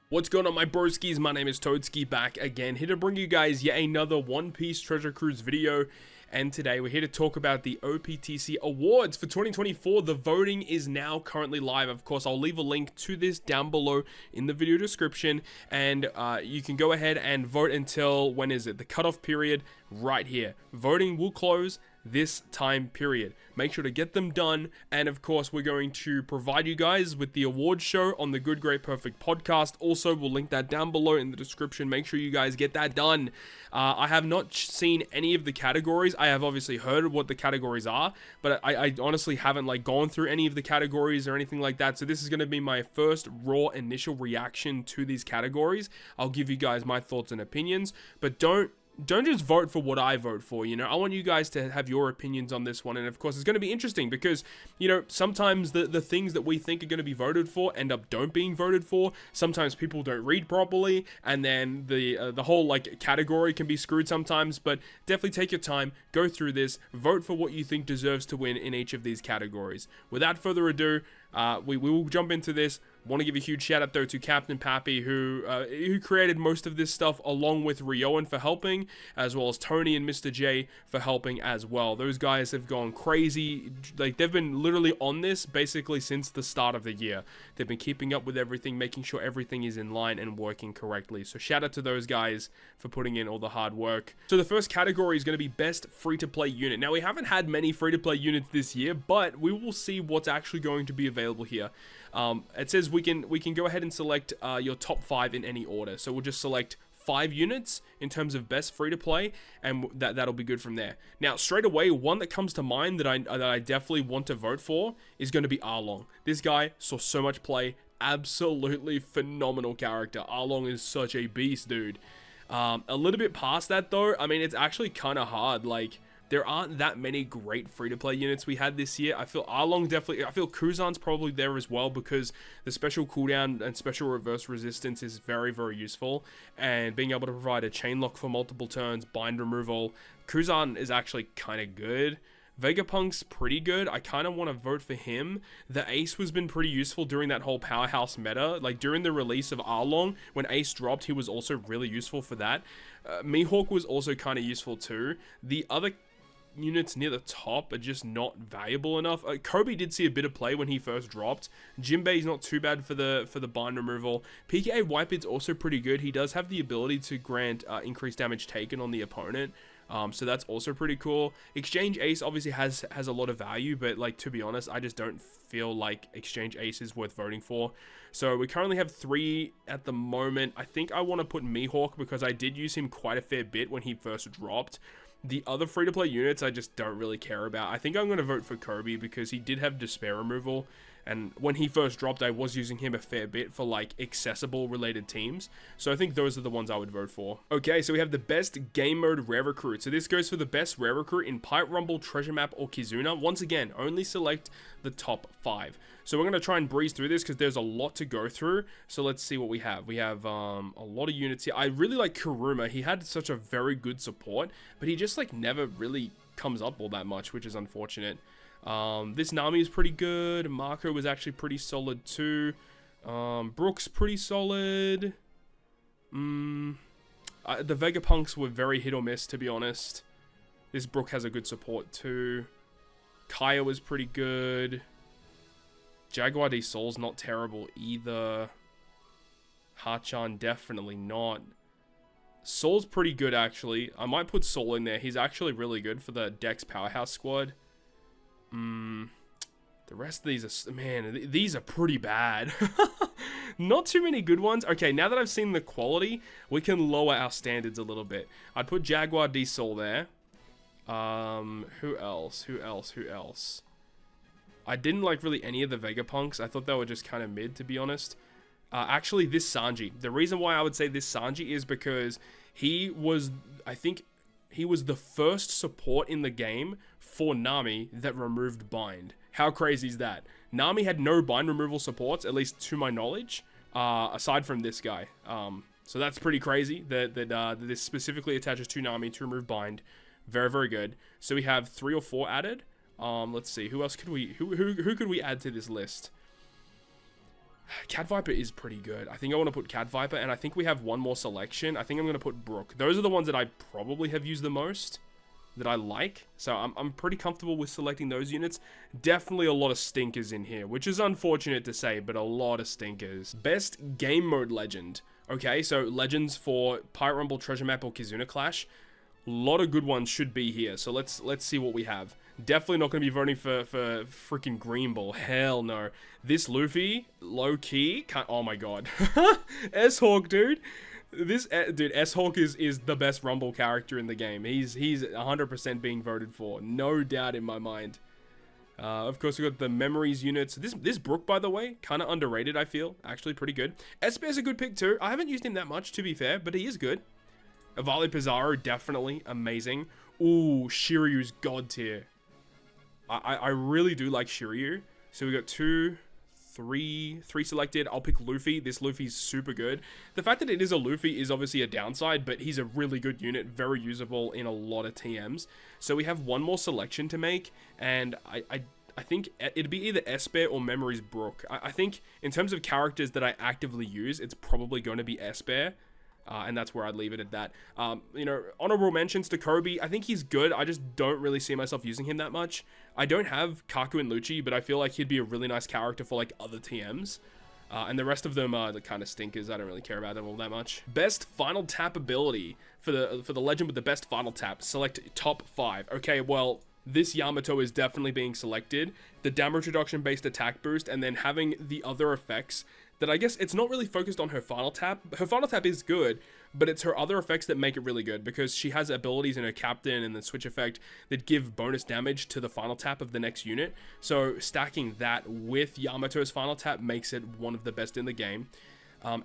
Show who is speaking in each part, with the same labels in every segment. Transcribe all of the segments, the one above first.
Speaker 1: What's going on, my broskiis? My name is Toadski, back again, here to bring you guys yet another One Piece Treasure Cruise video. And today we're here to talk about the OPTC awards for 2024. The voting is now currently live. Of course, I'll leave a link to this down below in the video description, and you can go ahead and vote until, when is it? The cutoff period right here. Voting will close this time period. Make sure to get them done, and of course we're going to provide you guys with the award show on the Good Great Perfect podcast. Also, we'll link that down below in the description. Make sure you guys get that done. I have not seen any of the categories. I have obviously heard what the categories are, but I honestly haven't gone through any of the categories or anything like that. So this is going to be my first raw initial reaction to these categories. I'll give you guys my thoughts and opinions, but don't just vote for what I vote for, I want you guys to have your opinions on this one. And of course, it's going to be interesting because, sometimes the things that we think are going to be voted for end up don't being voted for. Sometimes people don't read properly, and then the whole category can be screwed sometimes. But definitely take your time, go through this, vote for what you think deserves to win in each of these categories. Without further ado, we will jump into this. Want to give a huge shout out though to CaptainPapi, who created most of this stuff, along with Ryoiin for helping, as well as Tony and Mr. J for helping as well. Those guys have gone crazy. They've been literally on this basically since the start of the year. They've been keeping up with everything, making sure everything is in line and working correctly. So shout out to those guys for putting in all the hard work. So the first category is going to be best free-to-play unit. Now, we haven't had many free-to-play units this year, but we will see what's actually going to be available here. It says we can go ahead and select your top 5 in any order. So we'll just select 5 units in terms of best free to play, and that'll be good from there. Now, straight away, one that comes to mind that I definitely want to vote for is going to be Arlong. This guy saw so much play, absolutely phenomenal character. Arlong is such a beast, dude. A little bit past that though, I mean, it's actually kind of hard. There aren't that many great free-to-play units we had this year. I feel Arlong definitely... I feel Kuzan's probably there as well, because the special cooldown and special reverse resistance is very, very useful. And being able to provide a chain lock for multiple turns, bind removal. Kuzan is actually kind of good. Vegapunk's pretty good. I kind of want to vote for him. The Ace has been pretty useful during that whole powerhouse meta. During the release of Arlong, when Ace dropped, he was also really useful for that. Mihawk was also kind of useful too. The other units near the top are just not valuable enough. Kobe did see a bit of play when he first dropped. Jinbei's not too bad for the bind removal. PKA Whitebeard's also pretty good. He does have the ability to grant increased damage taken on the opponent. So that's also pretty cool. Exchange Ace obviously has a lot of value, but to be honest, I just don't feel like Exchange Ace is worth voting for. So we currently have 3 at the moment. I think I want to put Mihawk because I did use him quite a fair bit when he first dropped. The other free-to-play units I just don't really care about. I think I'm going to vote for Kobe because he did have despair removal, and when he first dropped, I was using him a fair bit for accessible related teams. So I think those are the ones I would vote for. Okay, so we have the best game mode rare recruit. So this goes for the best rare recruit in Pipe Rumble, Treasure Map, or Kizuna. Once again, only select the top 5. So we're going to try and breeze through this because there's a lot to go through. So let's see what we have. We have a lot of units here. I really like Kuruma. He had such a very good support, but he just never really comes up all that much, which is unfortunate. This Nami is pretty good. Marco was actually pretty solid too. Brook's pretty solid. The Vegapunks were very hit or miss, to be honest. This Brook has a good support too. Kaya was pretty good. Jaguar D Soul's not terrible either. Hachan definitely not. Soul's pretty good actually. I might put Soul in there. He's actually really good for the Dex Powerhouse squad. The rest of these are... Man, these are pretty bad. Not too many good ones. Okay, now that I've seen the quality, we can lower our standards a little bit. I'd put Jaguar D Soul there. Who else? I didn't like really any of the Vegapunks. I thought they were just kind of mid, to be honest. Actually, this Sanji. The reason why I would say this Sanji is because he was, I think, he was the first support in the game for Nami that removed bind. How crazy is that? Nami had no bind removal supports, at least to my knowledge, aside from this guy. So that's pretty crazy that this specifically attaches to Nami to remove bind. Very, very good. So we have 3 or 4 added. Let's see, who else could we, who could we add to this list? Cat Viper is pretty good. I think I want to put Cat Viper, and I think we have one more selection. I think I'm going to put Brook. Those are the ones that I probably have used the most, that I like. So I'm pretty comfortable with selecting those units. Definitely a lot of stinkers in here, which is unfortunate to say, but a lot of stinkers. Best game mode legend. Okay, so legends for Pirate Rumble, Treasure Map, or Kizuna Clash. A lot of good ones should be here. So let's see what we have. Definitely not going to be voting for freaking Green Ball. Hell no. This Luffy, low key, can't. Oh my god. S-Hawk, dude. Dude, S-Hawk is the best Rumble character in the game. He's 100% being voted for. No doubt in my mind. Of course, we've got the Memories units. This Brook, by the way, kind of underrated, I feel. Actually, pretty good. Espear's a good pick, too. I haven't used him that much, to be fair, but he is good. Avali Pizarro, definitely amazing. Ooh, Shiryu's god tier. I really do like Shiryu. So we got three selected. I'll pick Luffy. This Luffy's super good. The fact that it is a Luffy is obviously a downside, but he's a really good unit, very usable in a lot of TMs. So we have one more selection to make, and I think it'd be either Esper or Memories Brook. I think in terms of characters that I actively use, it's probably going to be Esper. And that's where I'd leave it at that. You know, honorable mentions to Kobe. I think he's good. I just don't really see myself using him that much. I don't have Kaku and Lucci, but I feel like he'd be a really nice character for like other TMs. And the rest of them are the kind of stinkers. I don't really care about them all that much. Best final tap ability for the legend with the best final tap. Select top 5. Okay, well, this Yamato is definitely being selected. The damage reduction based attack boost, and then having the other effects that I guess it's not really focused on her final tap. Her final tap is good, but it's her other effects that make it really good, because she has abilities in her captain and the switch effect that give bonus damage to the final tap of the next unit. So stacking that with Yamato's final tap makes it one of the best in the game.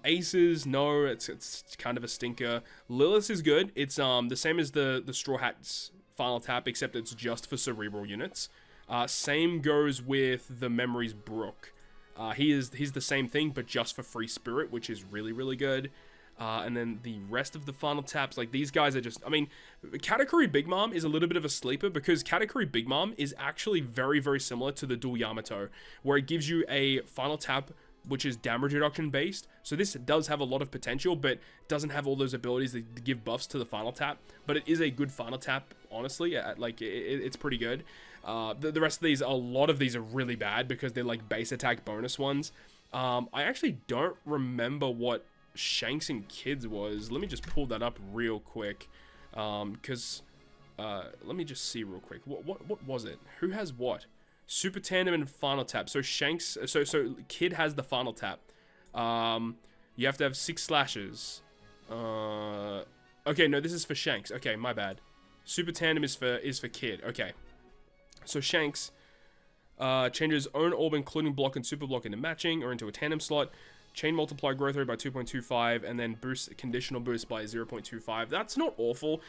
Speaker 1: Aces, no, it's kind of a stinker. Lilith is good. It's the same as the Straw Hat's final tap, except it's just for cerebral units. Same goes with the Memories Brook. He's the same thing, but just for Free Spirit, which is really, really good. And then the rest of the final taps, like these guys are just, I mean, Katakuri Big Mom is a little bit of a sleeper, because Katakuri Big Mom is actually very, very similar to the Dual Yamato, where it gives you a final tap which is damage reduction based. So this does have a lot of potential, but doesn't have all those abilities that give buffs to the final tap. But it is a good final tap, honestly. It's pretty good. The rest of these, a lot of these are really bad because they're like base attack bonus ones. I actually don't remember what Shanks and Kids was. Let me just pull that up real quick. Let me just see real quick. What was it? Who has what? Super Tandem and Final Tap. So Shanks, so Kid has the Final Tap. You have to have 6 slashes. Okay, no, this is for Shanks. Okay, my bad. Super Tandem is for Kid. Okay. So Shanks changes own orb including block and super block into matching or into a tandem slot. Chain multiply growth rate by 2.25 and then boost conditional boost by 0.25. That's not awful.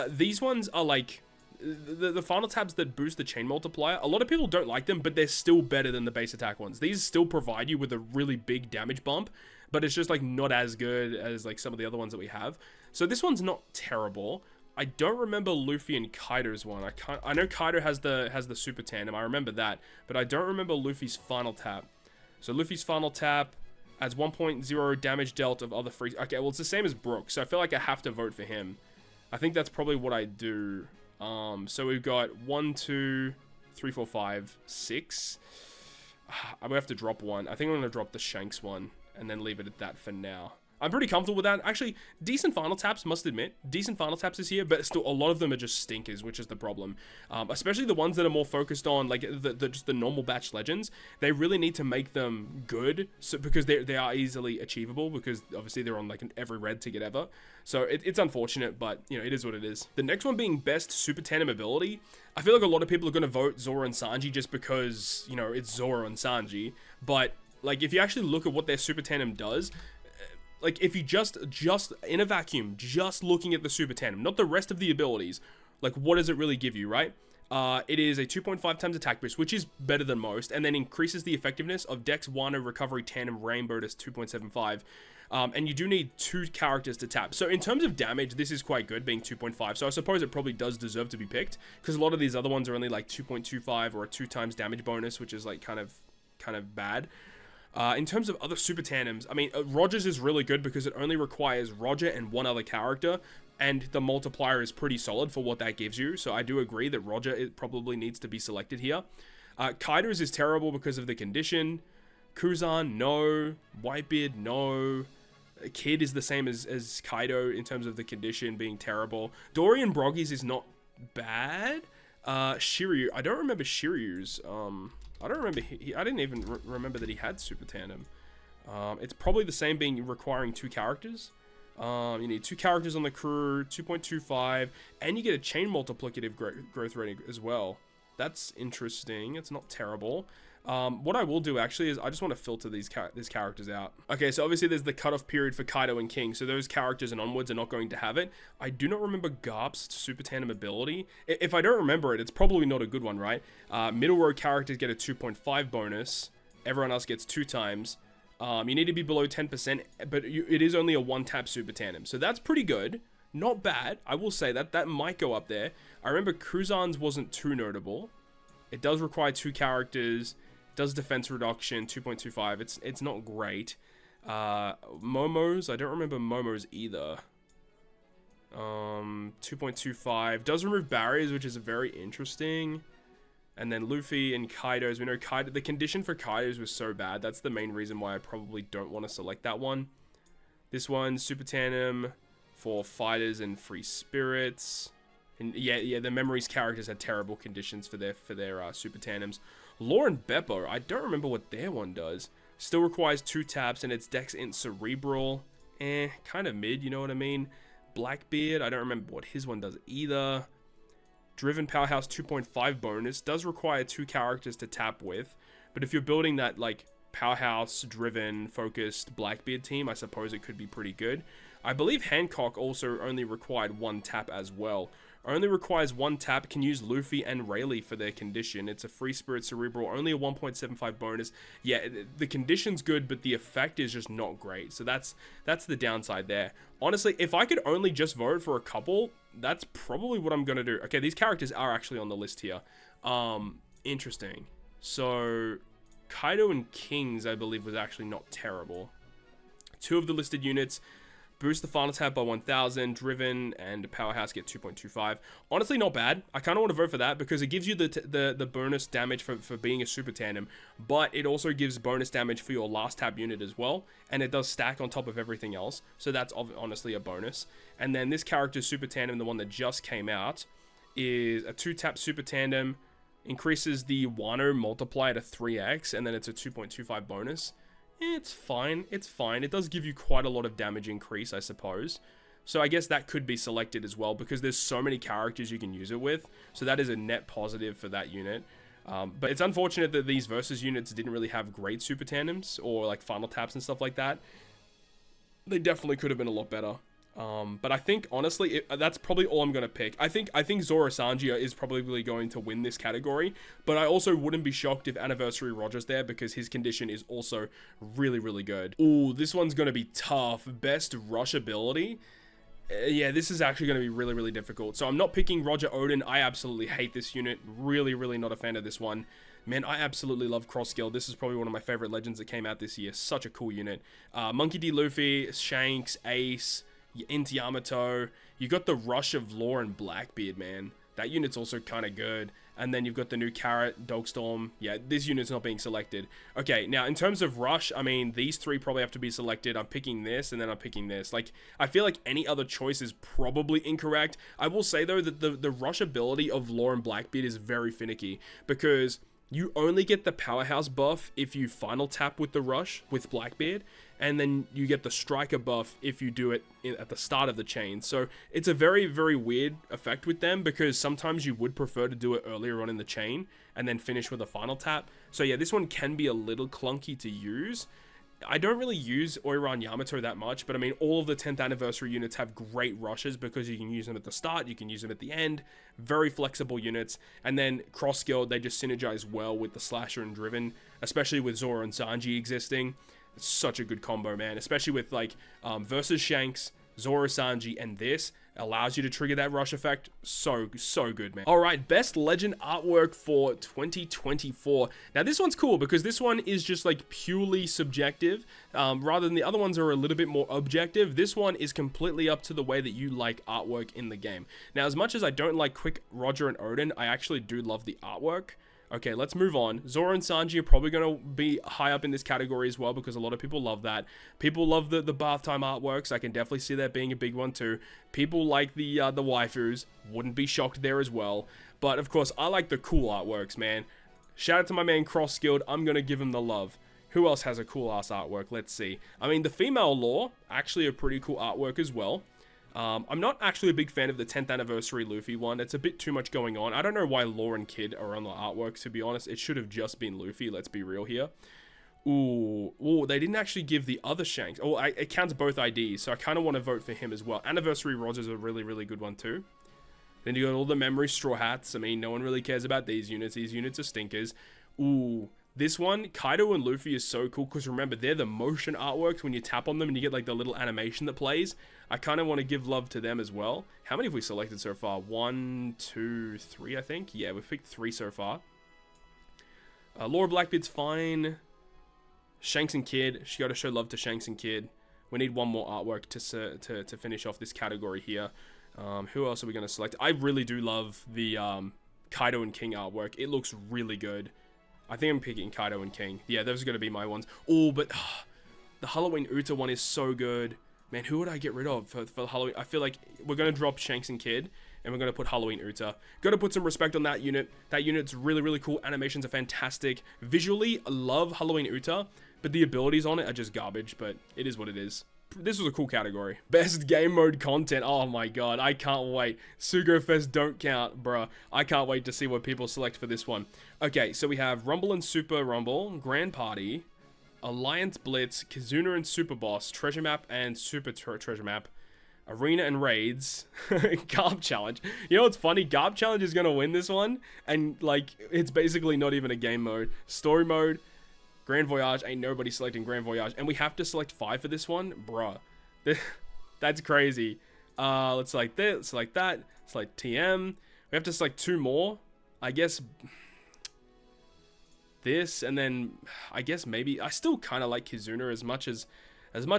Speaker 1: These ones are like the final tabs that boost the chain multiplier. A lot of people don't like them, but they're still better than the base attack ones. These still provide you with a really big damage bump, but it's just like not as good as like some of the other ones that we have. So this one's not terrible. I don't remember Luffy and Kaido's one. I know Kaido has the super tandem. I remember that, but I don't remember Luffy's final tap. So Luffy's final tap adds 1.0 damage dealt of other free. Okay, well it's the same as Brook, so I feel like I have to vote for him. I think that's probably what I do. So we've got 1, 2, 3, 4, 5, 6. I would have to drop one. I think I'm gonna drop the Shanks one and then leave it at that for now. I'm pretty comfortable with that. Actually, decent final taps, must admit. Decent final taps this year, but still a lot of them are just stinkers, which is the problem. Especially the ones that are more focused on like just the normal batch legends. They really need to make them good, so because they are easily achievable, because obviously they're on like every red ticket ever. So it's unfortunate, but you know, it is what it is. The next one being best super tandem ability. I feel like a lot of people are going to vote Zoro and Sanji just because, you know, it's Zoro and Sanji. But like if you actually look at what their super tandem does, like if you just in a vacuum, just looking at the super tandem, not the rest of the abilities, like what does it really give you, right? It is a 2.5 times attack boost, which is better than most, and then increases the effectiveness of Dex, Wano, Recovery, Tandem, Rainbow to 2.75. And you do need 2 characters to tap. So in terms of damage, this is quite good, being 2.5. So I suppose it probably does deserve to be picked, because a lot of these other ones are only like 2.25 or a 2 times damage bonus, which is like kind of bad. In terms of other super tandems, I mean, Roger's is really good because it only requires Roger and one other character, and the multiplier is pretty solid for what that gives you. So I do agree that Roger, it probably needs to be selected here. Kaido's is terrible because of the condition. Kuzan, no. Whitebeard, no. Kid is the same as Kaido in terms of the condition being terrible. Dorian Broggies is not bad. Shiryu, I don't remember Shiryu's. I don't remember. I didn't even remember that he had super tandem. It's probably the same, being requiring 2 characters. You need 2 characters on the crew, 2.25, and you get a chain multiplicative growth rating as well. That's interesting. It's not terrible. What I will do actually is I just want to filter these characters out. Okay, so obviously there's the cutoff period for Kaido and King, so those characters and onwards are not going to have it. I do not remember Garp's super tandem ability. If I don't remember it, it's probably not a good one, right? Middle row characters get a 2.5 bonus. Everyone else gets 2 times. You need to be below 10%, but it is only a 1-tap super tandem, so that's pretty good. Not bad. I will say that might go up there. I remember Kuzan's wasn't too notable. It does require 2 characters. Does defense reduction, 2.25. It's not great. Momo's, I don't remember Momo's either. 2.25. Does remove barriers, which is very interesting. And then Luffy and Kaido's. We know Kaido, the condition for Kaido's was so bad. That's the main reason why I probably don't want to select that one. This one, super tandem for fighters and free spirits. And yeah, the Memories characters had terrible conditions for their super tandems. Law and Beppo, I don't remember what their one does. Still requires 2 taps, and it's Dex Int Cerebral. Kind of mid, you know what I mean? Blackbeard, I don't remember what his one does either. Driven Powerhouse 2.5 bonus. Does require 2 characters to tap with. But if you're building that, like, Powerhouse, Driven, Focused Blackbeard team, I suppose it could be pretty good. I believe Hancock also only required 1 tap as well. Only requires 1 tap, can use Luffy and Rayleigh for their condition. It's a Free Spirit Cerebral, only a 1.75 bonus. Yeah, the condition's good, but the effect is just not great. So that's the downside there. Honestly, if I could only just vote for a couple, that's probably what I'm going to do. Okay, these characters are actually on the list here. Interesting. So, Kaido and Kings, I believe, was actually not terrible. 2 of the listed units boost the final tap by 1000, Driven and Powerhouse get 2.25. Honestly, not bad. I kind of want to vote for that because it gives you the bonus damage for being a super tandem, but it also gives bonus damage for your last tap unit as well, and it does stack on top of everything else, so that's honestly a bonus. And then this character's super tandem, the one that just came out, is a 2-tap super tandem, increases the Wano multiplier to 3x, and then it's a 2.25 bonus. It's fine. It's fine. It does give you quite a lot of damage increase, I suppose. So I guess that could be selected as well because there's so many characters you can use it with. So that is a net positive for that unit. But it's unfortunate that these versus units didn't really have great super tandems or like final taps and stuff like that. They definitely could have been a lot better. But I think, honestly, that's probably all I'm going to pick. I think Zoro Sanji is probably going to win this category, but I also wouldn't be shocked if Anniversary Roger's there because his condition is also really, really good. Ooh, this one's going to be tough. Best rush ability. Yeah, this is actually going to be really, really difficult. So I'm not picking Roger Odin. I absolutely hate this unit. Really, really not a fan of this one. Man, I absolutely love Cross Skill. This is probably one of my favorite legends that came out this year. Such a cool unit. Monkey D. Luffy, Shanks, Ace, into Yamato. You got the Rush of Law and Blackbeard, man. That unit's also kind of good. And then you've got the new Carrot, Dogstorm. Yeah, this unit's not being selected. Okay, now in terms of Rush, I mean, these 3 probably have to be selected. I'm picking this, and then I'm picking this. Like, I feel like any other choice is probably incorrect. I will say, though, that the Rush ability of Law and Blackbeard is very finicky because you only get the Powerhouse buff if you final tap with the Rush with Blackbeard, and then you get the Striker buff if you do it at the start of the chain. So it's a very, very weird effect with them because sometimes you would prefer to do it earlier on in the chain and then finish with a final tap. So yeah, this one can be a little clunky to use. I don't really use Oiran Yamato that much, but I mean, all of the 10th anniversary units have great rushes because you can use them at the start, you can use them at the end, very flexible units, and then cross skill, they just synergize well with the Slasher and Driven, especially with Zoro and Sanji existing. It's such a good combo, man, especially with like versus Shanks, Zoro Sanji, and this allows you to trigger that rush effect. So good, man. All right, best legend artwork for 2024. Now, this one's cool because this one is just like purely subjective. Rather than the other ones are a little bit more objective. This one is completely up to the way that you like artwork in the game. Now, as much as I don't like Quick, Roger, and Odin, I actually do love the artwork. Okay, let's move on. Zoro and Sanji are probably going to be high up in this category as well because a lot of people love that. People love the bath time artworks. I can definitely see that being a big one too. People like the waifus. Wouldn't be shocked there as well. But of course, I like the cool artworks, man. Shout out to my man Cross Skilled. I'm going to give him the love. Who else has a cool ass artwork? Let's see. I mean, the female lore, actually a pretty cool artwork as well. I'm not actually a big fan of the 10th anniversary Luffy one. It's a bit too much going on. I don't know why Law and Kid are on the artwork, to be honest. It should have just been Luffy, let's be real here. Ooh, they didn't actually give the other Shanks. Oh, it counts both IDs, so I kind of want to vote for him as well. Anniversary Roger's a really, really good one too. Then you got all the memory Straw Hats. I mean, no one really cares about these units. These units are stinkers. Ooh. This one, Kaido and Luffy is so cool because remember, they're the motion artworks when you tap on them and you get like the little animation that plays. I kind of want to give love to them as well. How many have we selected so far? 1, 2, 3, I think. Yeah, we've picked 3 so far. Laura Blackbeard's fine. Shanks and Kid. She got to show love to Shanks and Kid. We need one more artwork to finish off this category here. Who else are we going to select? I really do love the Kaido and King artwork. It looks really good. I think I'm picking Kaido and King. Yeah, those are going to be my ones. Oh, but the Halloween Uta one is so good. Man, who would I get rid of for Halloween? I feel like we're going to drop Shanks and Kid, and we're going to put Halloween Uta. Got to put some respect on that unit. That unit's really, really cool. Animations are fantastic. Visually, I love Halloween Uta, but the abilities on it are just garbage, but it is what it is. This was a cool category. Best game mode content. Oh my god, I can't wait. Sugo Fest don't count, bruh. I can't wait to see what people select for this one. Okay, so we have Rumble and Super Rumble, Grand Party, Alliance Blitz, Kizuna and Super Boss, Treasure Map and Super Treasure Map, Arena and Raids, Garb Challenge. You know what's funny? Garb Challenge is gonna win this one, and like, it's basically not even a game mode. Story mode, Grand Voyage, ain't nobody selecting Grand Voyage. And we have to select 5 for this one? Bruh. That's crazy. Let's select this, let's select that, select TM. We have to select 2 more. I guess this, and then I guess maybe, I still kind of like Kizuna as much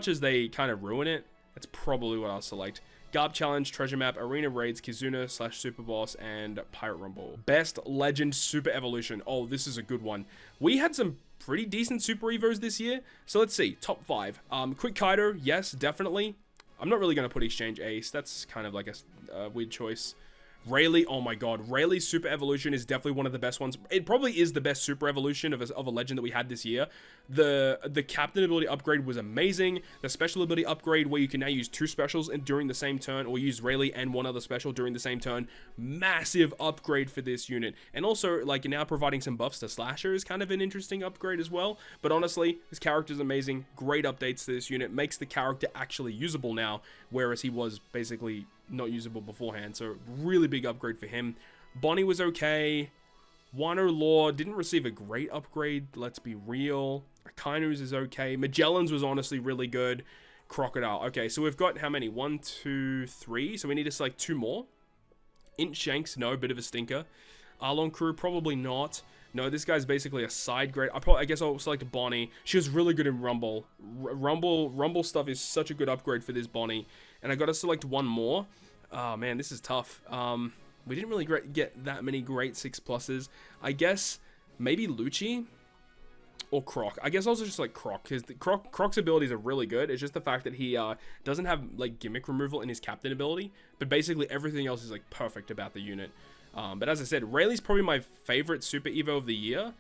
Speaker 1: as they kind of ruin it. That's probably what I'll select. Garb Challenge, Treasure Map, Arena Raids, Kizuna / Super Boss, and Pirate Rumble. Best Legend Super Evolution. Oh, this is a good one. We had some pretty decent Super Evos this year. So let's see. Top 5. Quick Kaido. Yes, definitely. I'm not really going to put Exchange Ace. That's kind of like a weird choice. Rayleigh, oh my god, Rayleigh's Super Evolution is definitely one of the best ones. It probably is the best Super Evolution of a legend that we had this year. The Captain ability upgrade was amazing. The special ability upgrade where you can now use 2 specials during the same turn, or use Rayleigh and 1 other special during the same turn. Massive upgrade for this unit. And also, like, now providing some buffs to Slasher is kind of an interesting upgrade as well. But honestly, this character is amazing. Great updates to this unit. Makes the character actually usable now, whereas he was basically not usable beforehand. So really big upgrade for him. Bonnie was okay. Wano Law didn't receive a great upgrade, let's be real. Akainu's is okay. Magellan's was honestly really good. Crocodile. Okay, so we've got how many? 1, 2, 3. So we need to select 2 more. Int Shanks, no, bit of a stinker. Arlong Crew, probably not. No, this guy's basically a side grade. I guess I'll select Bonnie. She was really good in Rumble. Rumble stuff is such a good upgrade for this Bonnie. And I got to select 1 more. Oh, man, this is tough. We didn't really get that many great 6+s. I guess maybe Lucci or Croc. I guess also just like Croc, because Croc's abilities are really good. It's just the fact that he doesn't have like gimmick removal in his captain ability, but basically everything else is like perfect about the unit. But as I said, Rayleigh's probably my favorite Super Evo of the year,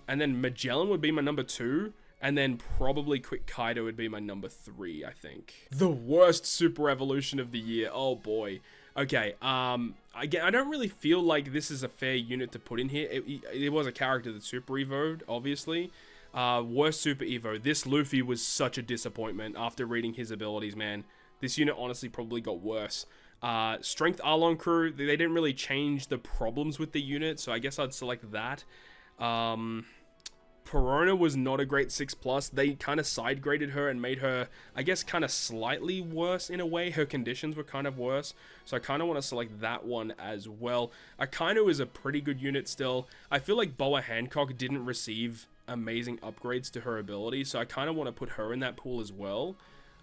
Speaker 1: and then Magellan would be my number 2. And then probably Quick Kaido would be my number 3, I think. The worst Super Evolution of the year. Oh boy. Okay, again, I don't really feel like this is a fair unit to put in here. It was a character that Super Evo'd, obviously. Worst Super Evo. This Luffy was such a disappointment after reading his abilities, man. This unit honestly probably got worse. Strength Arlong Crew, they didn't really change the problems with the unit, so I guess I'd select that. Perona was not a great 6+. They kind of side graded her and made her, I guess, kind of slightly worse in a way. Her conditions were kind of worse. So I kind of want to select that one as well. Akainu is a pretty good unit still. I feel like Boa Hancock didn't receive amazing upgrades to her ability. So I kind of want to put her in that pool as well.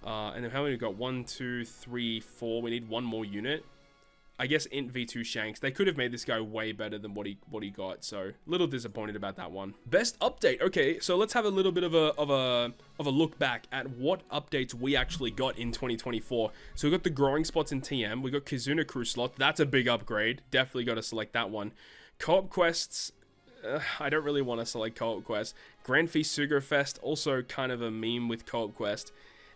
Speaker 1: And then how many we got? 1, 2, 3, 4. We need one more unit. I guess Int V2 Shanks. They could have made this guy way better than what he got, so a little disappointed about that one. Best update. Okay, so let's have a little bit of a look back at what updates we actually got in 2024. So we got the growing spots in TM. We got Kizuna Crew slot. That's a big upgrade. Definitely got to select that one. Co-op quests. I don't really want to select co-op quests. Grand Feast Sugar Fest. Also kind of a meme with co-op quest.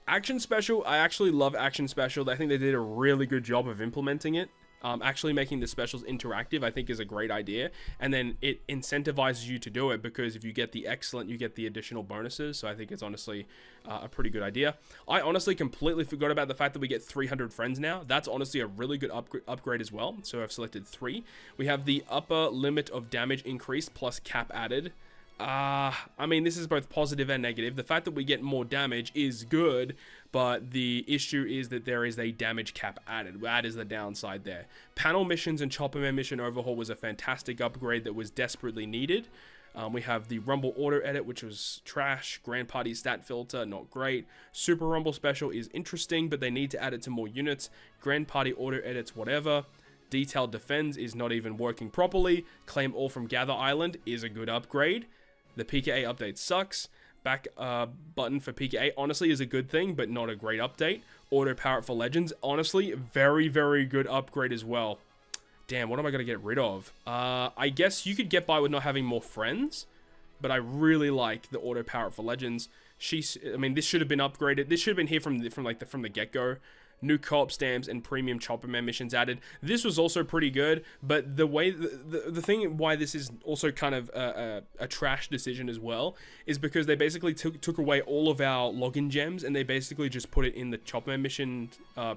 Speaker 1: Action Special. I actually love Action Special. I think they did a really good job of implementing it. Actually making the specials interactive, I think, is a great idea, and then it incentivizes you to do it, because if you get the excellent, you get the additional bonuses. So I think it's honestly a pretty good idea. I honestly completely forgot about the fact that we get 300 friends now. That's honestly a really good upgrade as well. So I've selected 3. We have the upper limit of damage increased plus cap added. I mean, this is both positive and negative. The fact that we get more damage is good, but the issue is that there is a damage cap added. That is the downside there. Panel missions and Chopper Man mission overhaul was a fantastic upgrade that was desperately needed. We have the Rumble Auto Edit, which was trash. Grand Party Stat Filter, not great. Super Rumble Special is interesting, but they need to add it to more units. Grand Party Auto Edits, whatever. Detailed Defense is not even working properly. Claim All from Gather Island is a good upgrade. The PKA update sucks. Back button for PKA honestly is a good thing, but not a great update. Auto Power for Legends, honestly, very, very good upgrade as well. Damn, what am I going to get rid of? I guess you could get by with not having more friends, but I really like the Auto Power for Legends. I mean, this should have been upgraded. This should have been here from the get-go. New co-op stamps and premium Chopper Man missions added. This was also pretty good, but the way the thing why this is also kind of a trash decision as well is because they basically took away all of our login gems, and they basically just put it in the Chopper Man mission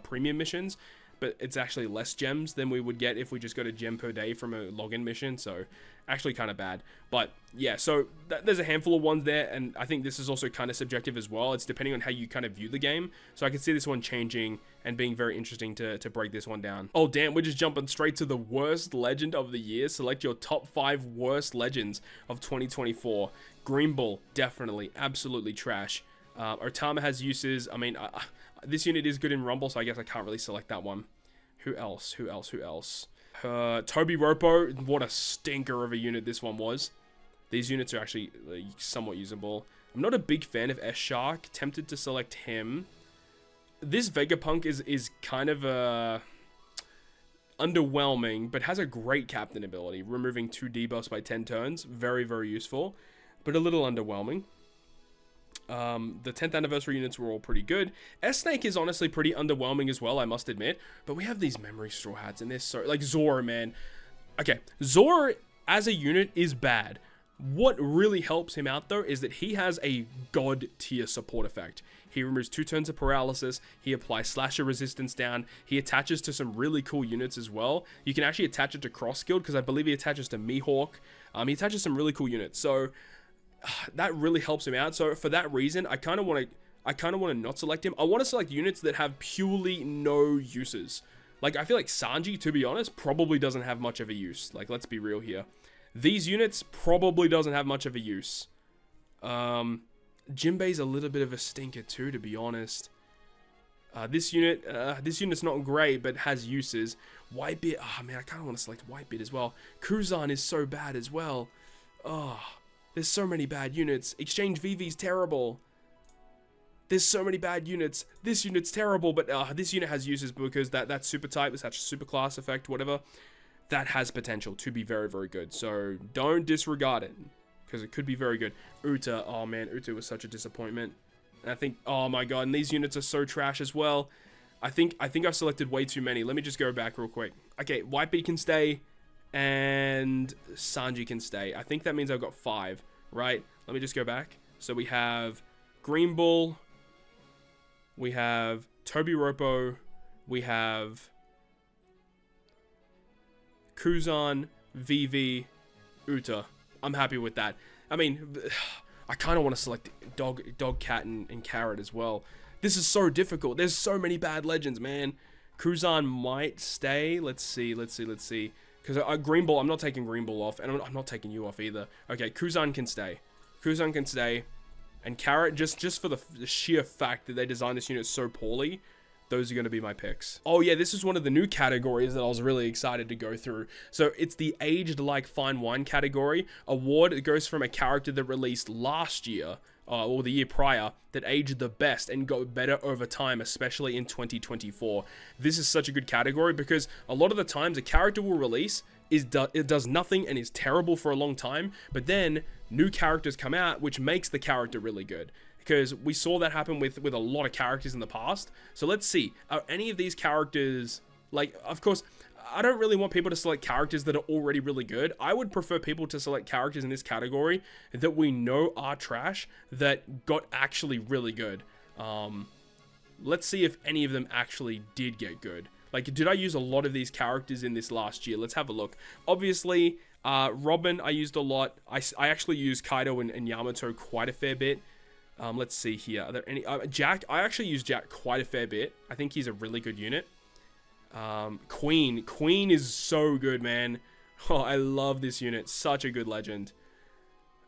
Speaker 1: premium missions, but it's actually less gems than we would get if we just got a gem per day from a login mission. So actually kind of bad. But yeah, so there's a handful of ones there, and I think this is also kind of subjective as well. It's depending on how you kind of view the game. So I can see this one changing and being very interesting to break this one down. Oh damn, we're just jumping straight to the worst legend of the year. Select your top 5 worst legends of 2024. Green Bull, definitely, absolutely trash. Otama has uses. I mean, this unit is good in Rumble, so I guess I can't really select that one. Who else? Toby Ropo, what a stinker of a unit this one was. These units are actually somewhat usable. I'm not a big fan of S-Shark. Tempted to select him. This Vegapunk is kind of underwhelming, but has a great captain ability. Removing 2 debuffs by 10 turns. Very, very useful, but a little underwhelming. The 10th anniversary units were all pretty good. S-Snake is honestly pretty underwhelming as well, I must admit. But we have these memory straw hats, and they're so... Like, Zora, man. Okay, Zora as a unit is bad. What really helps him out, though, is that he has a god-tier support effect. He removes 2 turns of paralysis. He applies slasher resistance down. He attaches to some really cool units as well. You can actually attach it to Cross Guild, because I believe he attaches to Mihawk. He attaches some really cool units. So... that really helps him out. So for that reason, I kind of want to not select him. I want to select units that have purely no uses. Like, I feel like Sanji, to be honest, probably doesn't have much of a use. Like, let's be real here. These units probably doesn't have much of a use. Jinbei's a little bit of a stinker too, to be honest. This unit's not great, but has uses. Whitebeard, oh man, I kind of want to select Whitebeard as well. Kuzan is so bad as well. Oh... There's so many bad units. Exchange VV's terrible. There's so many bad units. This unit's terrible, but this unit has uses because that super type, this super class effect, whatever, that has potential to be very, very good. So don't disregard it because it could be very good. Uta, oh man, Uta was such a disappointment. And I think, oh my god, and these units are so trash as well. I think I've selected way too many. Let me just go back real quick. Okay, Whitebeard can stay. And Sanji can stay. I think that means I've got 5, right? Let me just go back. So we have Green Bull. We have Toby Ropo. We have Kuzan, Vivi, Uta. I'm happy with that. I mean, I kind of want to select dog, cat, and carrot as well. This is so difficult. There's so many bad legends, man. Cruzan might stay. Let's see. Because Green Ball, I'm not taking Green Ball off, and I'm not taking you off either. Okay, Cruzan can stay. And Carrot, just for the sheer fact that they designed this unit so poorly, those are going to be my picks. Oh yeah, this is one of the new categories that I was really excited to go through. So it's the Aged Like Fine Wine category. Award, it goes from a character that released last year, or the year prior, that aged the best and got better over time, especially in 2024. This is such a good category because a lot of the times a character will release, it does nothing and is terrible for a long time, but then new characters come out, which makes the character really good. Because we saw that happen with a lot of characters in the past. So let's see, are any of these characters, like, of course, I don't really want people to select characters that are already really good. I would prefer people to select characters in this category that we know are trash, that got actually really good. Let's see if any of them actually did get good. Like, did I use a lot of these characters in this last year? Let's have a look. Obviously, Robin, I used a lot. I actually used Kaido and Yamato quite a fair bit. Let's see here. Are there any... Jack, I actually used Jack quite a fair bit. I think he's a really good unit. Queen is so good, man. Oh, I love this unit. Such a good legend.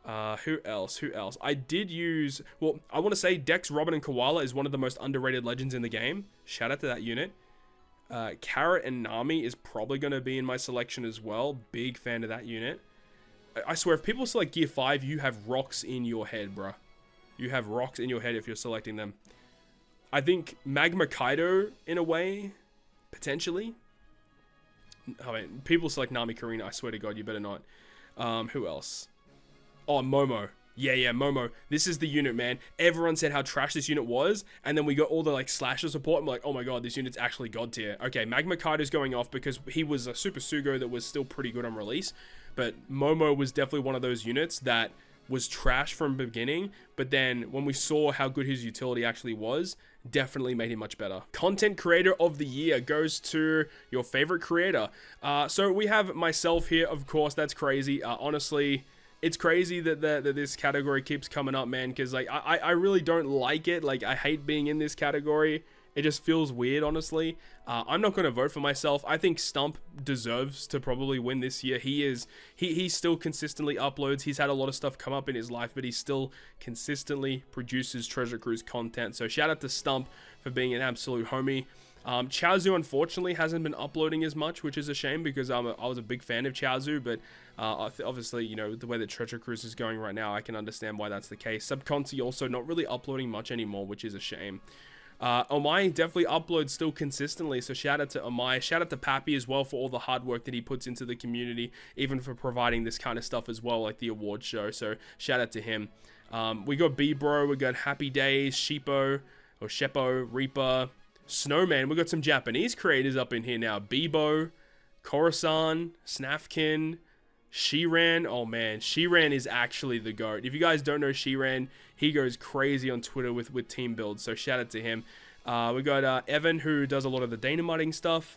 Speaker 1: Who else? I did use... Well, I want to say Dex, Robin, and Koala is one of the most underrated legends in the game. Shout out to that unit. Carrot and Nami is probably going to be in my selection as well. Big fan of that unit. I swear, if people select Gear 5, you have rocks in your head, bruh. You have rocks in your head if you're selecting them. I think Magma Kaido, in a way, potentially. I mean, people select Nami Karina, I swear to God, you better not. Who else? Oh, Momo. Yeah, Momo. This is the unit, man. Everyone said how trash this unit was, and then we got all the, like, slasher support, and we're like, oh my God, this unit's actually god tier. Okay, Magma Kaido's going off because he was a Super Sugo that was still pretty good on release, but Momo was definitely one of those units that was trash from the beginning, but then when we saw how good his utility actually was, definitely made him much better. Content Creator of the Year goes to your favorite creator. So we have myself here, of course. That's crazy. Honestly, it's crazy that this category keeps coming up, man, because like I really don't like it. Like, I hate being in this category. It just feels weird, honestly. I'm not going to vote for myself. I think Stump deserves to probably win this year. He still consistently uploads. He's had a lot of stuff come up in his life, but he still consistently produces Treasure Cruise content. So shout out to Stump for being an absolute homie. Chaozu, unfortunately, hasn't been uploading as much, which is a shame because I was a big fan of Chaozu, but obviously, you know, the way that Treasure Cruise is going right now, I can understand why that's the case. Subconti also not really uploading much anymore, which is a shame. Omai definitely uploads still consistently, so shout out to Omai. Shout out to Papi as well for all the hard work that he puts into the community, even for providing this kind of stuff as well, like the award show, so shout out to him. We got B-Bro, we got Happy Days, Sheppo, Reaper, Snowman. We got some Japanese creators up in here now. Bebo, Coruscant, Snafkin, Shiran. Oh man, Shiran is actually the GOAT. If you guys don't know Shiran, he goes crazy on Twitter with team builds, so shout out to him. We got Evan, who does a lot of the dynamiting stuff.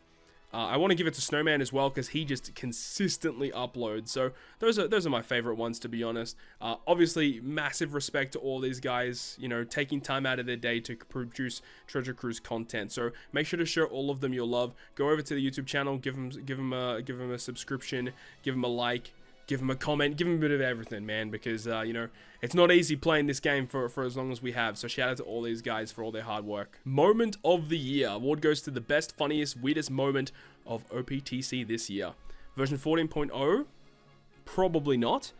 Speaker 1: I want to give it to Snowman as well because he just consistently uploads. So those are my favorite ones, to be honest. Obviously, massive respect to all these guys, you know, taking time out of their day to produce Treasure Cruise content. So make sure to show all of them your love. Go over to the YouTube channel, give them a subscription, give them a like, give them a comment, give them a bit of everything, man, because you know, it's not easy playing this game for as long as we have. So shout out to all these guys for all their hard work. Moment of the Year. Award goes to the best, funniest, weirdest moment of OPTC this year. Version 14.0? Probably not.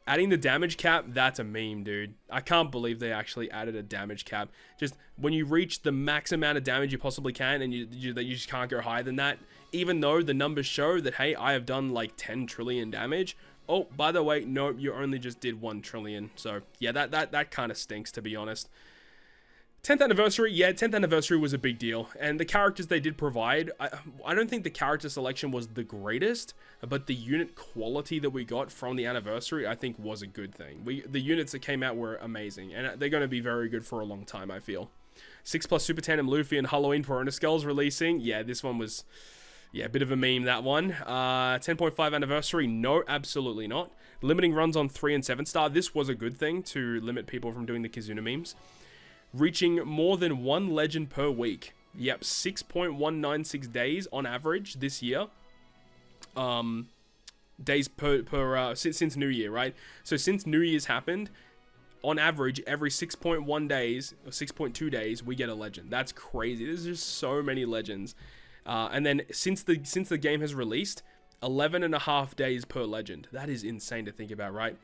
Speaker 1: Adding the damage cap, that's a meme, dude. I can't believe they actually added a damage cap. Just when you reach the max amount of damage you possibly can, and you just can't go higher than that, even though the numbers show that, hey, I have done like 10 trillion damage. Oh, by the way, no, you only just did 1 trillion. So yeah, that kind of stinks, to be honest. 10th anniversary, yeah, 10th anniversary was a big deal, and the characters they did provide, I don't think the character selection was the greatest, but the unit quality that we got from the anniversary, I think, was a good thing. The units that came out were amazing, and they're going to be very good for a long time, I feel. 6+ Super Tandem Luffy and Halloween Piranha Skulls releasing, yeah, this one was Yeah, a bit of a meme, that one. 10.5 anniversary. No, absolutely not. Limiting runs on 3 and 7 star. This was a good thing to limit people from doing the Kizuna memes. Reaching more than 1 legend per week. Yep, 6.196 days on average this year. Days since New Year, right? So since New Year's happened, on average, every 6.1 days, or 6.2 days, we get a legend. That's crazy. There's just so many legends. And then since the game has released, 11.5 days per legend. That is insane to think about, right?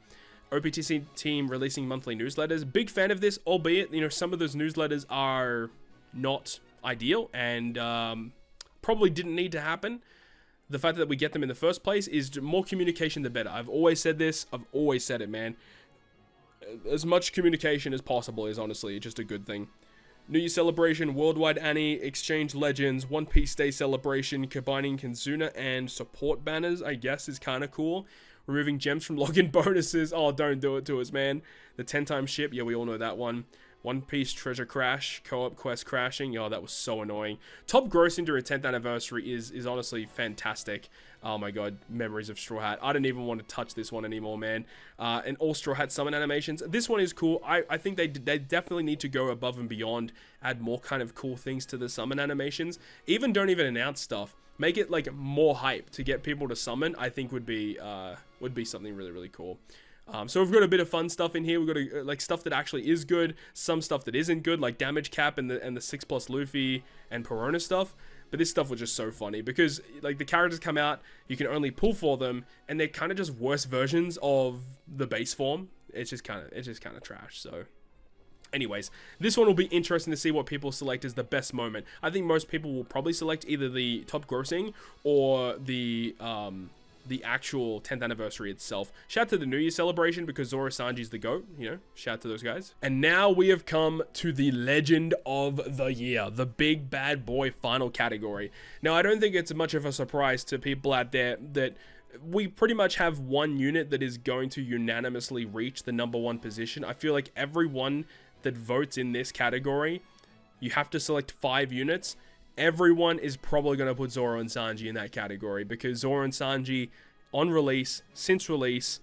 Speaker 1: OPTC team releasing monthly newsletters. Big fan of this, albeit, you know, some of those newsletters are not ideal and probably didn't need to happen. The fact that we get them in the first place is more communication, the better. I've always said this. I've always said it, man. As much communication as possible is honestly just a good thing. New Year celebration, worldwide Annie, exchange legends, One Piece Day celebration, combining Kizuna and support banners, I guess is kind of cool. Removing gems from login bonuses. Oh, don't do it to us, man. The 10-time ship. Yeah, we all know that one. One Piece treasure crash. Co-op quest crashing. Oh, that was so annoying. Top grossing during 10th anniversary is honestly fantastic. Oh my god. Memories of Straw Hat. I don't even want to touch this one anymore, man. And all Straw Hat summon animations. This one is cool. I think they definitely need to go above and beyond. Add more kind of cool things to the summon animations. Don't even announce stuff. Make it like more hype to get people to summon. I think would be something really, really cool. So we've got a bit of fun stuff in here. We've got like stuff that actually is good, some stuff that isn't good, like damage cap and the 6+ Luffy and Perona stuff. But this stuff was just so funny because like the characters come out, you can only pull for them, and they're kind of just worse versions of the base form. It's just kind of trash. So anyways, this one will be interesting to see what people select as the best moment. I think most people will probably select either the top grossing or the actual 10th anniversary itself. Shout out to the New Year celebration because Zoro Sanji's the GOAT, you know, shout out to those guys. And now we have come to the Legend of the Year, the big bad boy final category. Now, I don't think it's much of a surprise to people out there that we pretty much have one unit that is going to unanimously reach the #1 position. I feel like everyone that votes in this category, you have to select 5 units. Everyone is probably going to put Zoro and Sanji in that category because Zoro and Sanji on release, since release,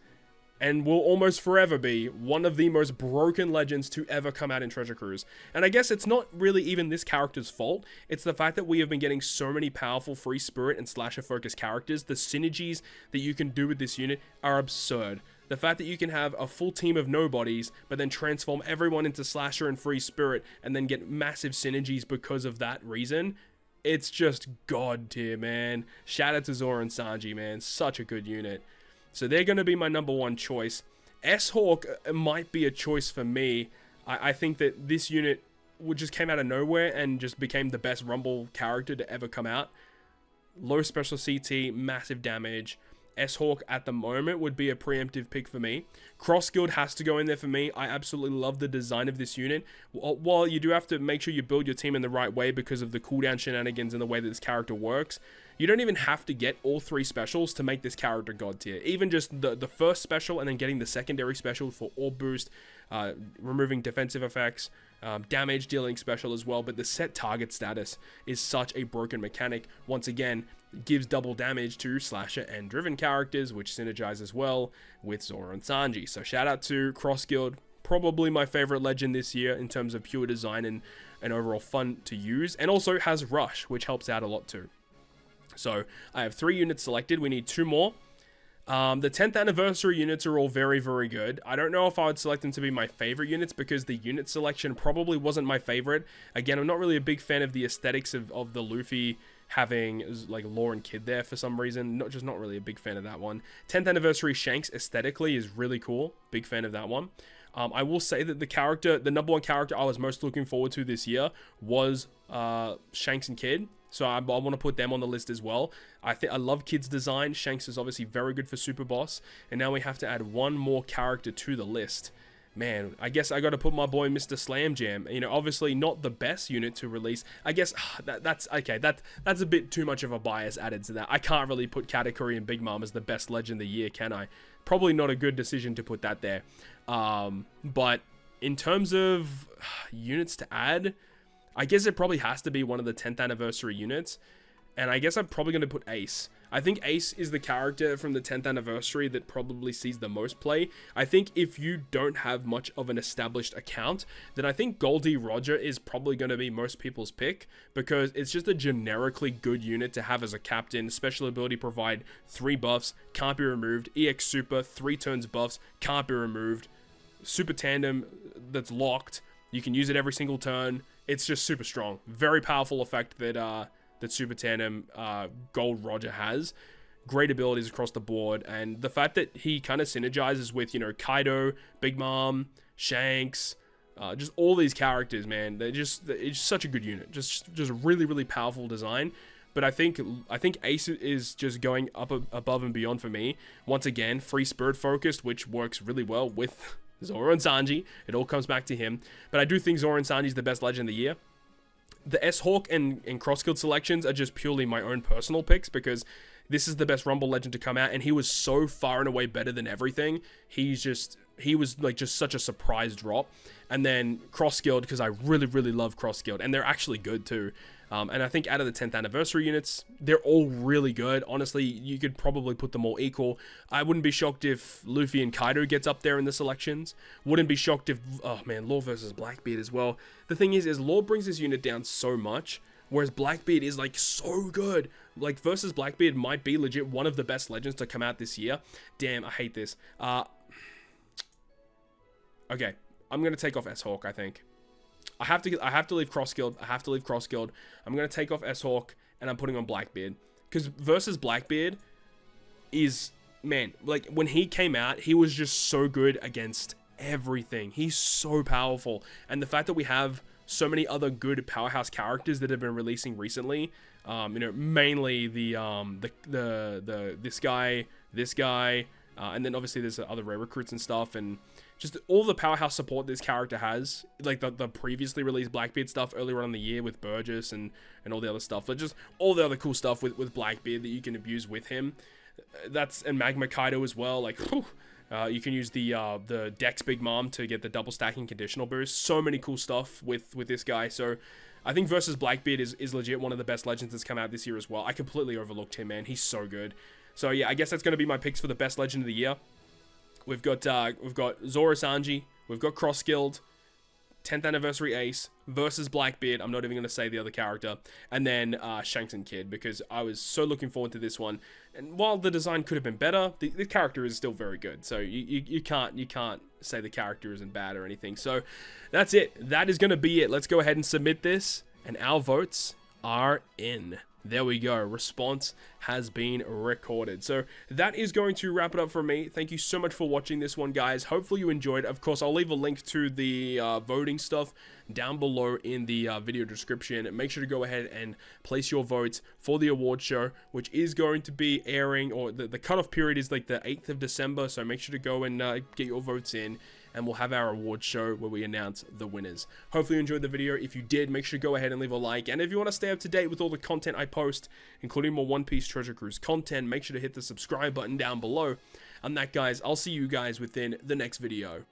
Speaker 1: and will almost forever be one of the most broken legends to ever come out in Treasure Cruise. And I guess it's not really even this character's fault. It's the fact that we have been getting so many powerful free spirit and slasher focused characters. The synergies that you can do with this unit are absurd. The fact that you can have a full team of nobodies, but then transform everyone into slasher and free spirit, and then get massive synergies because of that reason, it's just god tier, man. Shout out to Zoro and Sanji, man. Such a good unit. So they're going to be my #1 choice. S-Hawk might be a choice for me. I think that this unit just came out of nowhere and just became the best Rumble character to ever come out. Low special CT, massive damage. S-Hawk at the moment would be a preemptive pick for me. Cross Guild has to go in there for me. I absolutely love the design of this unit. While you do have to make sure you build your team in the right way because of the cooldown shenanigans and the way that this character works, you don't even have to get all 3 specials to make this character god tier. Even just the first special and then getting the secondary special for orb boost, removing defensive effects, damage dealing special as well. But the set target status is such a broken mechanic. Once again, gives double damage to slasher and driven characters, which synergizes well with Zoro and Sanji. So shout out to Cross Guild, probably my favorite legend this year in terms of pure design and overall fun to use, and also has Rush, which helps out a lot too. So I have 3 units selected. We need 2 more. The 10th anniversary units are all very, very good. I don't know if I would select them to be my favorite units because the unit selection probably wasn't my favorite. Again, I'm not really a big fan of the aesthetics of the Luffy having like Law and Kid there for some reason. Not really a big fan of that one. 10th anniversary Shanks aesthetically is really cool. Big fan of that one. I will say that the #1 character I was most looking forward to this year was Shanks and Kid. So I want to put them on the list as well. I love Kid's design. Shanks is obviously very good for Super Boss. And now we have to add one more character to the list. Man, I guess I got to put my boy Mr. Slam Jam. You know, obviously not the best unit to release. I guess that's okay. That's a bit too much of a bias added to that. I can't really put Katakuri and Big Mom as the best legend of the year, can I? Probably not a good decision to put that there. But in terms of units to add, I guess it probably has to be one of the 10th anniversary units. And I guess I'm probably going to put Ace. I think Ace is the character from the 10th anniversary that probably sees the most play. I think if you don't have much of an established account, then I think Goldie Roger is probably going to be most people's pick, because it's just a generically good unit to have as a captain. Special ability provide 3 buffs, can't be removed. EX Super, 3 turns buffs, can't be removed. Super tandem that's locked. You can use it every single turn. It's just super strong. Very powerful effect that Super Tandem Gold Roger has. Great abilities across the board, and the fact that he kind of synergizes with, you know, Kaido, Big Mom, Shanks, just all these characters, man. It's such a good unit. Just really, really powerful design. But I think Ace is just going up above and beyond for me. Once again, free spirit focused, which works really well with Zoro and Sanji. It all comes back to him. But I do think Zoro and Sanji is the best legend of the year. The S-Hawk and Cross-Guild selections are just purely my own personal picks, because this is the best Rumble legend to come out, and he was so far and away better than everything. He was like just such a surprise drop. And then Cross-Guild, because I really, really love Cross-Guild, and they're actually good too. And I think out of the 10th anniversary units, they're all really good. Honestly, you could probably put them all equal. I wouldn't be shocked if Luffy and Kaido gets up there in the selections. Wouldn't be shocked if, oh man, Law versus Blackbeard as well. The thing is Law brings his unit down so much, whereas Blackbeard is like so good. Like versus Blackbeard might be legit one of the best legends to come out this year. Damn, I hate this. Okay, I'm gonna take off S-Hawk, I think. I have to leave Cross-Guild. I'm going to take off S-Hawk, and I'm putting on Blackbeard. Because versus Blackbeard is, man, like, when he came out, he was just so good against everything. He's so powerful. And the fact that we have so many other good powerhouse characters that have been releasing recently, you know, mainly this guy, and then obviously there's other rare recruits and stuff, and just all the powerhouse support this character has, like the previously released Blackbeard stuff earlier on in the year with Burgess and all the other stuff, but just all the other cool stuff with Blackbeard that you can abuse with him. And Magma Kaido as well, like, whew, you can use the Dex Big Mom to get the double stacking conditional boost. So many cool stuff with this guy. So I think versus Blackbeard is legit one of the best legends that's come out this year as well. I completely overlooked him, man. He's so good. So yeah, I guess that's going to be my picks for the best legend of the year. We've got Zoro Sanji, we've got Cross-Guild, 10th anniversary Ace versus Blackbeard. I'm not even going to say the other character, and then Shanks and Kid, because I was so looking forward to this one. And while the design could have been better, the character is still very good. So you can't say the character isn't bad or anything. So that's it. That is going to be it. Let's go ahead and submit this, and our votes are in. There we go. Response has been recorded. So that is going to wrap it up for me. Thank you so much for watching this one, guys. Hopefully you enjoyed. Of course, I'll leave a link to the voting stuff down below in the video description. Make sure to go ahead and place your votes for the award show, which is going to be airing, or the cutoff period is like the 8th of December. So make sure to go and get your votes in, and we'll have our award show where we announce the winners. Hopefully you enjoyed the video. If you did, make sure to go ahead and leave a like. And if you want to stay up to date with all the content I post, including more One Piece Treasure Cruise content, make sure to hit the subscribe button down below. On that, guys, I'll see you guys within the next video.